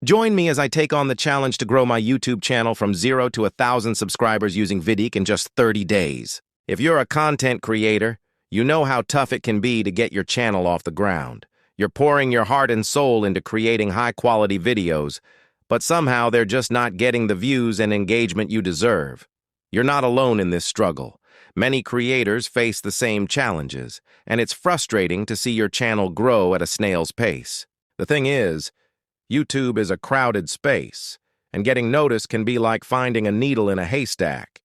Join me as I take on the challenge to grow my YouTube channel from 0 to 1,000 subscribers using Vidiq in just 30 days. If you're a content creator, you know how tough it can be to get your channel off the ground. You're pouring your heart and soul into creating high-quality videos, but somehow they're just not getting the views and engagement you deserve. You're not alone in this struggle. Many creators face the same challenges, and it's frustrating to see your channel grow at a snail's pace. The thing is, YouTube is a crowded space, and getting noticed can be like finding a needle in a haystack.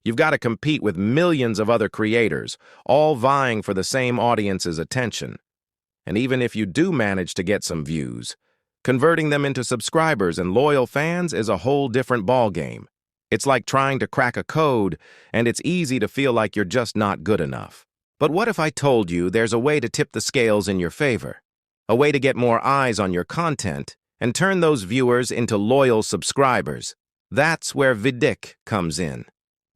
You've got to compete with millions of other creators, all vying for the same audience's attention. And even if you do manage to get some views, converting them into subscribers and loyal fans is a whole different ballgame. It's like trying to crack a code, and it's easy to feel like you're just not good enough. But what if I told you there's a way to tip the scales in your favor? A way to get more eyes on your content and turn those viewers into loyal subscribers? That's where Vidiq comes in.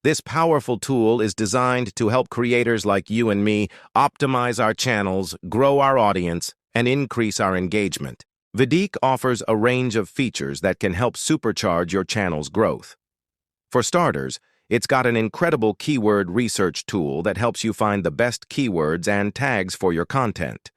This powerful tool is designed to help creators like you and me optimize our channels, grow our audience, and increase our engagement. Vidiq offers a range of features that can help supercharge your channel's growth. For starters, it's got an incredible keyword research tool that helps you find the best keywords and tags for your content.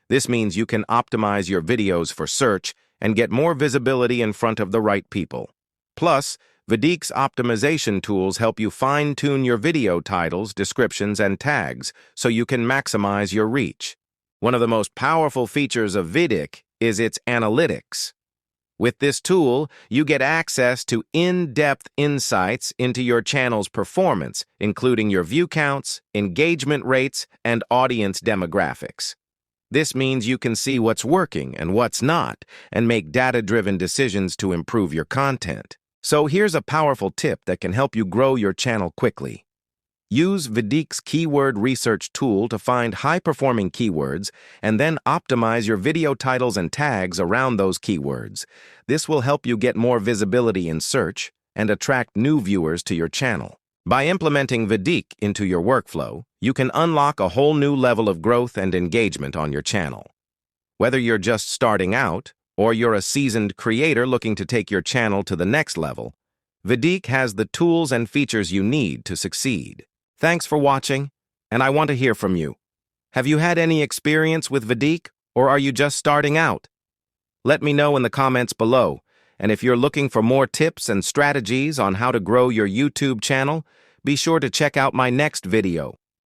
This means you can optimize your videos for search and get more visibility in front of the right people. Plus, Vidiq's optimization tools help you fine-tune your video titles, descriptions, and tags so you can maximize your reach. One of the most powerful features of Vidiq is its analytics. With this tool, you get access to in-depth insights into your channel's performance, including your view counts, engagement rates, and audience demographics. This means you can see what's working and what's not, and make data-driven decisions to improve your content. So here's a powerful tip that can help you grow your channel quickly. Use Vidiq's keyword research tool to find high-performing keywords and then optimize your video titles and tags around those keywords. This will help you get more visibility in search and attract new viewers to your channel. By implementing Vidiq into your workflow, you can unlock a whole new level of growth and engagement on your channel. Whether you're just starting out or you're a seasoned creator looking to take your channel to the next level, Vidiq has the tools and features you need to succeed. Thanks for watching, and I want to hear from you. Have you had any experience with Vidiq, or are you just starting out? Let me know in the comments below, and if you're looking for more tips and strategies on how to grow your YouTube channel, be sure to check out my next video.